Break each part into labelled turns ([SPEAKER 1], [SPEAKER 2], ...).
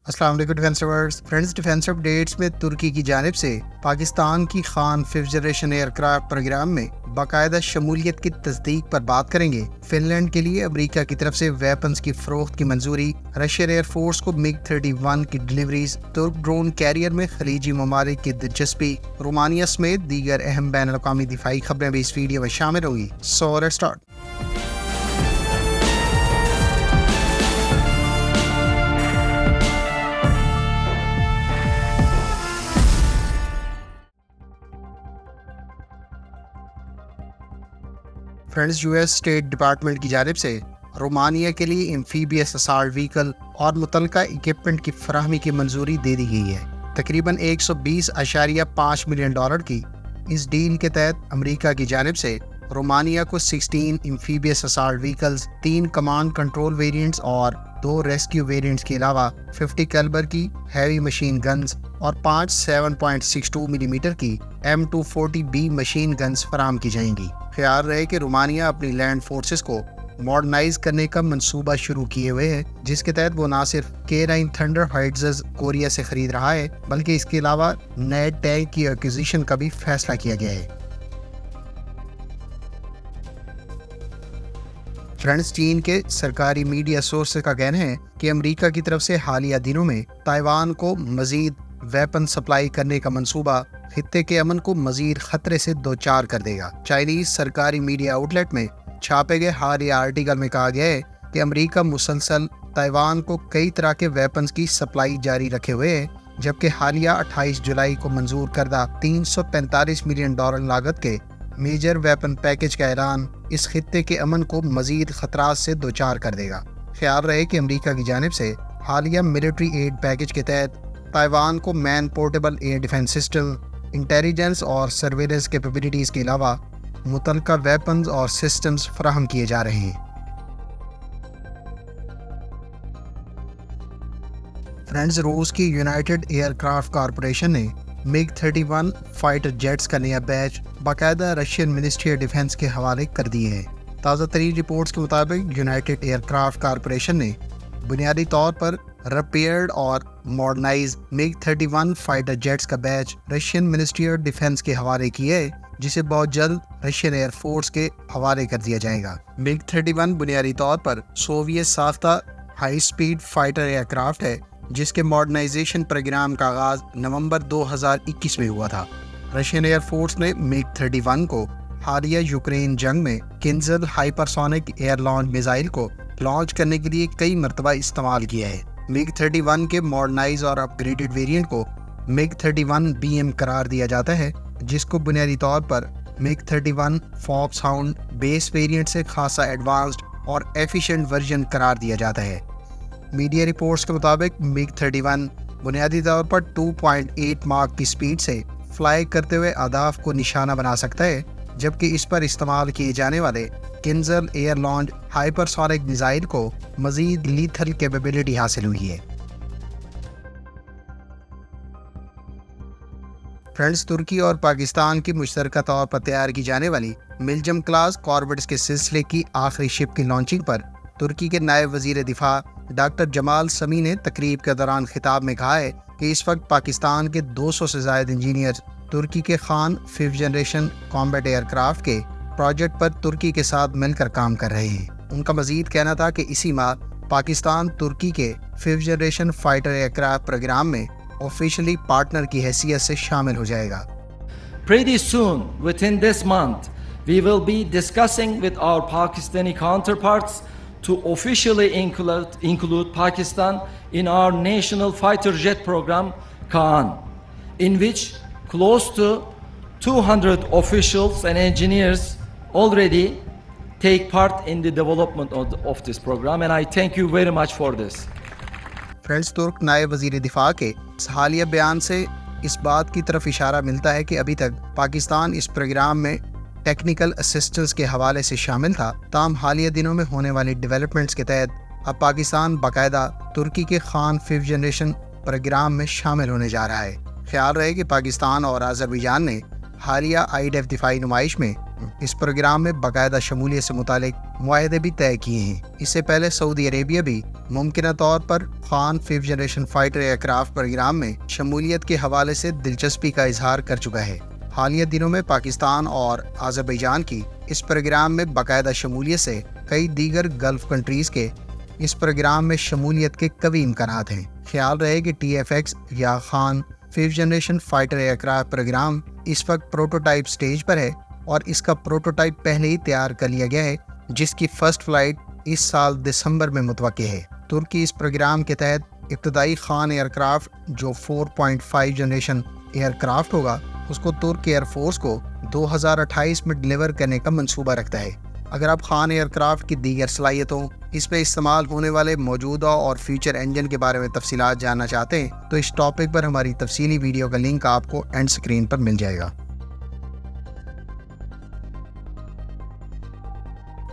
[SPEAKER 1] السلام علیکم defence lovers friends, defence updates میں ترکی کی جانب سے پاکستان کی خان 5th generation aircraft programme میں باقاعدہ شمولیت کی تصدیق پر بات کریں گے۔ فن لینڈ کے لیے امریکہ کی طرف سے ویپنز کی فروخت کی منظوری، رشین ایئر فورس کو MiG 31 کی ڈلیوریز، ترک ڈرون کیریئر میں خلیجی ممالک کی دلچسپی، رومانیہ سمیت دیگر اہم بین الاقوامی دفاعی خبریں بھی اس ویڈیو میں شامل ہوں گی۔ So let's start. Friends, US state department کی جانب سے رومانیہ کے لیے ایمفیبیس اسالٹ وہیکل اور متعلقہ اکوپمنٹ کی فراہمی کی منظوری دے دی گئی ہے۔ تقریباً $120.5 ملین کی اس ڈیل کے تحت امریکہ کی جانب سے رومانیہ کو 16 amphibious assault vehicles, 3 command control variants اور 2 ریسکیو ویریئنٹس کے علاوہ 50 کیلیبر کی ہیوی مشین گنز اور 5 7.62 ملی میٹر کی M240B مشین گنز فراہم کی جائیں گی۔ خیال رہے کہ رومانیہ اپنی لینڈ فورسز کو ماڈرنائز کرنے کا منصوبہ شروع کیے ہوئے ہے، جس کے تحت وہ نہ صرف K9 تھنڈر ہائٹزز کوریا سے خرید رہا ہے، بلکہ اس کے علاوہ نئے ٹینک کی ایکوزیشن کا بھی فیصلہ کیا گیا ہے۔ فرینڈز، چین کے سرکاری میڈیا سورسز کا کہنا ہے کہ امریکہ کی طرف سے حالیہ دنوں میں تائیوان کو مزید ویپن سپلائی کرنے کا منصوبہ خطے کے امن کو مزید خطرے سے دوچار کر دے گا۔ چائنیز سرکاری میڈیا آؤٹ لیٹ میں چھاپے گئے حالیہ آرٹیکل میں کہا گیا ہے کہ امریکہ مسلسل تائیوان کو کئی طرح کے ویپنز کی سپلائی جاری رکھے ہوئے ہے، جبکہ حالیہ 28 جولائی کو منظور کردہ $345 ملین لاگت کے میجر ویپن پیکج کا اعلان اس خطے کے امن کو مزید خطرات سے دوچار کر دے گا۔ خیال رہے کہ امریکہ کی جانب سے حالیہ ملٹری ایڈ پیکج کے تحت تائیوان کو man portable air defence system, intelligence اور سرویلنس کیپیبلٹیز کے علاوہ متعلقہ ویپنز اور سسٹمز فراہم کیے جا رہے ہیں۔ فرینڈز، روس کی یونائٹڈ ایئر کرافٹ کارپوریشن نے MiG 31 فائٹر جیٹس کا نیا بیچ باقاعدہ رشین منسٹری آف ڈیفنس کے حوالے کر دیے ہیں۔ تازہ ترین رپورٹس کے مطابق یونائٹڈ ایئر کرافٹ کارپوریشن نے بنیادی طور پر ریپیئرڈ اور ماڈرنائز MiG 31 فائٹر جیٹس کا بیچ رشین منسٹری آف ڈیفنس کے حوالے کیے، جسے بہت جلد رشین ایئر فورس کے حوالے کر دیا جائے گا۔ MiG 31 بنیادی طور پر سوویت ساختہ high speed fighter aircraft ہے، جس کے ماڈرنائزیشن پروگرام کا آغاز نومبر 2021 میں ہوا تھا۔ رشین ایئر فورس نے MiG 31 کو حالیہ یوکرین جنگ میں کنزل ہائپرسونک ایئر لانچ میزائل کو لانچ کرنے کے لیے کئی مرتبہ استعمال کیا ہے۔ MiG 31 کے ماڈرنائز اور اپ گریڈڈ ویریئنٹ کو MiG 31 BM قرار دیا جاتا ہے، جس کو بنیادی طور پر MiG 31 فاکس ہاؤنڈ بیس ویریئنٹ سے خاصا ایڈوانسڈ اور ایفیشینٹ ورژن قرار دیا جاتا ہے۔ میڈیا رپورٹس کے مطابق MiG 31 بنیادی طور پر 2.8 ماک کی سپیڈ سے فلائی کرتے ہوئے اہداف کو نشانہ بنا سکتا ہے، جبکہ اس پر استعمال کیے جانے والے کنزل ایئر لانچ ہائپرسونک میزائل کو مزید لیتھل کیپیبلٹی حاصل ہوئی ہے۔ فرینڈز، ترکی اور پاکستان کی مشترکہ طور پر تیار کی جانے والی ملجم کلاس کاربیٹس کے سلسلے کی آخری شپ کی لانچنگ پر ترکی کے نائب وزیر دفاع ڈاکٹر جمال سمی نے تقریب کے دوران خطاب میں کہا ہے کہ اس وقت پاکستان کے 200 سے زائد انجینئرز ترکی کے خان 5th generation combat aircraft کے پروجیکٹ پر ترکی کے ساتھ مل کر کام کر رہے ہیں۔ ان کا مزید کہنا تھا کہ اسی ماہ پاکستان ترکی کے 5th generation fighter aircraft programme میں آفیشلی پارٹنر کی حیثیت سے شامل ہو جائے گا۔
[SPEAKER 2] Pretty soon, within this month, we will be discussing with our Pakistani counterparts to officially include Pakistan in our national fighter jet program, Kaan, in which close to 200 officials and engineers already take part in the development of this program, and I thank you very much for this.
[SPEAKER 1] Friends, ترک نائب وزیر دفاع کے اس حالیہ بیان سے اس بات کی طرف اشارہ ملتا ہے کہ ابھی تک پاکستان اس پروگرام میں ٹیکنیکل اسسٹنس کے حوالے سے شامل تھا، تاہم حالیہ دنوں میں ہونے والی ڈیولپمنٹس کے تحت اب پاکستان باقاعدہ ترکی کے خان 5th جنریشن پروگرام میں شامل ہونے جا رہا ہے۔ خیال رہے کہ پاکستان اور آذربائیجان نے حالیہ IDF دفاعی نمائش میں اس پروگرام میں باقاعدہ شمولیت سے متعلق معاہدے بھی طے کیے ہیں۔ اس سے پہلے سعودی عربیہ بھی ممکنہ طور پر KAAN 5th generation fighter aircraft programme میں شمولیت کے حوالے سے دلچسپی کا اظہار کر چکا ہے۔ حالیہ دنوں میں پاکستان اور آذربائیجان کی اس پروگرام میں باقاعدہ شمولیت سے کئی دیگر گلف کنٹریز کے اس پروگرام میں شمولیت کے قوی امکانات ہیں۔ خیال رہے کہ TFX یا KAAN 5th generation fighter aircraft programme اس وقت پروٹوٹائپ سٹیج پر ہے اور اس کا پروٹوٹائپ پہلے ہی تیار کر لیا گیا ہے، جس کی فرسٹ فلائٹ اس سال دسمبر میں متوقع ہے۔ ترکی اس پروگرام کے تحت ابتدائی خان ایئر کرافٹ جو 4.5 جنریشن ایئر کرافٹ ہوگا اس کو ترک ایئر فورس کو 2028 میں ڈیلیور کرنے کا منصوبہ رکھتا ہے۔ اگر آپ خان ایئر کرافٹ کی دیگر صلاحیتوں، اس میں استعمال ہونے والے موجودہ اور فیوچر انجن کے بارے میں تفصیلات جاننا چاہتے ہیں تو اس ٹاپک پر ہماری تفصیلی ویڈیو کا لنک آپ کو اینڈ سکرین پر مل جائے گا۔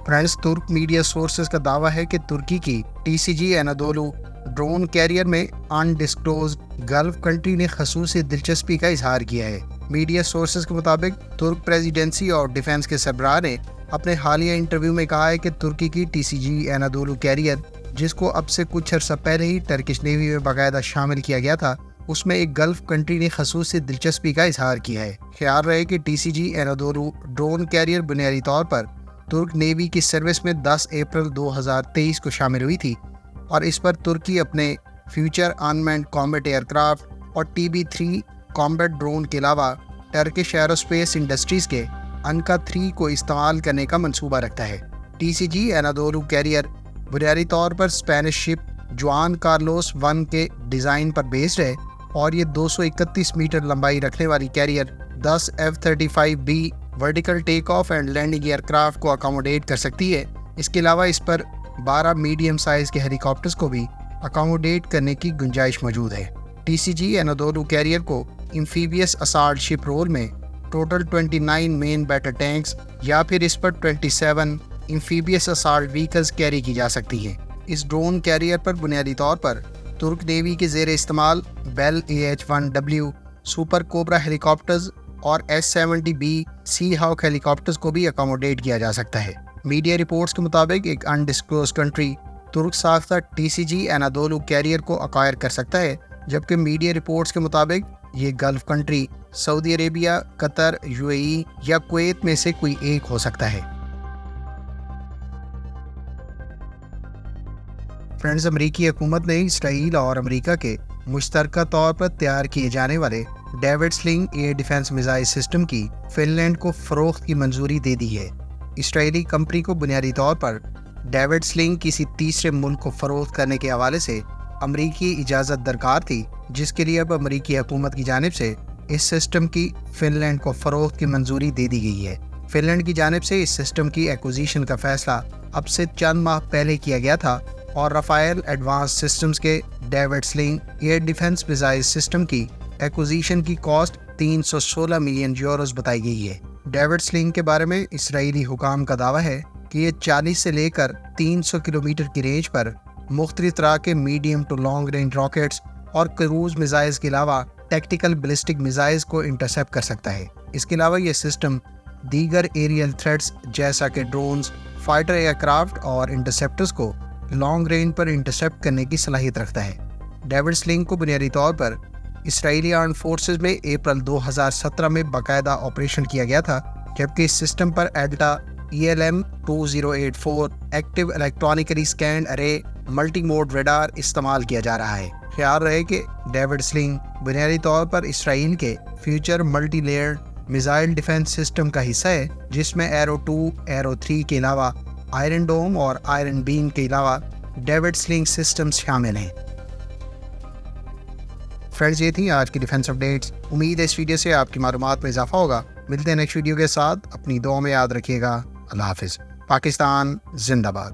[SPEAKER 1] فرینڈز، ترک میڈیا سورسز کا دعویٰ ہے کہ ترکی کی TCG انادولو ڈرون کیریئر میں انڈسکلوزڈ گلف کنٹری نے خصوصی دلچسپی کا اظہار کیا ہے۔ میڈیا سورسز کے مطابق ترک پریزیڈنسی اور ڈیفنس کے سربراہ نے اپنے حالیہ انٹرویو میں کہا ہے کہ ترکی کی TCG انادولو کیریئر، جس کو اب سے کچھ عرصہ پہلے ہی ٹرکش نیوی میں باقاعدہ شامل کیا گیا تھا، اس میں ایک گلف کنٹری نے خصوصی دلچسپی کا اظہار کیا ہے۔ خیال رہے کہ TCG انادولو ڈرون کیریئر بنیادی طور پر ترک نیوی کی سروس میں 10 اپریل 2023 کو شامل ہوئی تھی اور اس پر ترکی اپنے فیوچر انمینڈ کامبیٹ ایئر کرافٹ اور TB3 کامبیٹ ڈرون کے علاوہ ٹرکش ایروسپیس انڈسٹریز کے انکا 3 کو استعمال کرنے کا منصوبہ رکھتا ہے۔ TCG انادولو کیریئر بنیادی طور پر اسپینش شپ جوان کارلوس 1 کے ڈیزائن پر بیسڈ ہے اور یہ 231 میٹر لمبائی رکھنے والی carrier 10 F-35B vertical take off and landing aircraft کو اکاموڈیٹ کر سکتی ہے۔ اس کے علاوہ اس پر 12 میڈیم سائز کے ہیلی کاپٹرز کو بھی اکاموڈیٹ کرنے کی گنجائش موجود ہے۔ TCG انادولو کیریئر کو ایمفیبیس اسالٹ شپ رول میں ٹوٹل 29 مین بیٹر ٹینکس یا پھر اس پر 27 ایمفیبیس اسالٹ وہیکلز کیری کی جا سکتی ہیں۔ اس ڈرون کیریئر پر بنیادی طور پر ترک نیوی کے زیر استعمال بیل AH-1W سپر کوبرا ہیلی کاپٹرز اور S-70B سی ہاک ہیلی کاپٹرز کو بھی اکاموڈیٹ کیا جا سکتا ہے۔ میڈیا رپورٹس کے مطابق ایک انڈسکلوز کنٹری ترک ساختہ TCG انادولو کیریئر کو اکوائر کر سکتا ہے، جبکہ میڈیا رپورٹس کے مطابق یہ گلف کنٹری سعودی عربیہ، قطر، UAE یا کویت میں سے کوئی ایک ہو سکتا ہے۔ فرینڈز، امریکی حکومت نے اسرائیل اور امریکہ کے مشترکہ طور پر تیار کیے جانے والے David Sling air defence missile system کی فن لینڈ کو فروخت کی منظوری دے دی ہے۔ اسرائیلی کمپنی کو بنیادی طور پر ڈیوڈ سلنگ کسی تیسرے ملک کو فروخت کرنے کے حوالے سے امریکی اجازت درکار تھی، جس کے لیے اب امریکی حکومت کی جانب سے اس سسٹم کی فن لینڈ کو فروخت کی منظوری دے دی گئی ہے۔ فن لینڈ کی جانب سے اس سسٹم کی ایکوزیشن کا فیصلہ اب سے چند ماہ پہلے کیا گیا تھا اور رافائل ایڈوانس سسٹمز کے David Sling air defence missile system کی ایکوزیشن کی کاسٹ 316 ملین یوروز بتائی گئی ہے۔ ڈیوڈ سلنگ کے بارے میں اسرائیلی حکام کا دعویٰ ہے کہ یہ 40 سے لے کر 300 کلومیٹر کی رینج پر مختلف طرح کے medium to long range rockets اور کروز میزائلز کے علاوہ ٹیکٹیکل بیلسٹک میزائلز کو انٹرسیپٹ کر سکتا ہے۔ اس کے علاوہ یہ سسٹم دیگر ایریل تھریٹس جیسا کہ ڈرونز، فائٹر ایئر کرافٹ اور انٹرسیپٹرز کو لانگ رینج پر انٹرسیپٹ کرنے کی صلاحیت رکھتا ہے۔ ڈیوڈ سلنگ کو بنیادی طور پر اسرائیلی آرمڈ فورسز میں اپریل 2017 میں باقاعدہ آپریشن کیا گیا تھا، جبکہ اس سسٹم پر ایڈٹا ELM-2084 ایکٹیو الیکٹرانکلی اسکینڈ ارے ملٹی موڈ ریڈار استعمال کیا جا رہا ہے۔ خیال رہے کہ ڈیوڈ سلنگ بنیادی طور پر اسرائیل کے future multi layer missile defence system کا حصہ ہے، جس میں ایرو 2، ایرو 3 کے علاوہ آئرن ڈوم اور آئرن بیم کے علاوہ ڈیوڈ سلنگ سسٹمز شامل ہیں۔ فرینڈز، یہ تھی آج کی ڈیفنس اپڈیٹس۔ امید ہے اس ویڈیو سے آپ کی معلومات میں اضافہ ہوگا۔ ملتے ہیں نیکسٹ ویڈیو کے ساتھ، اپنی دعا میں یاد رکھیے گا۔ اللہ حافظ۔ پاکستان زندہ باد۔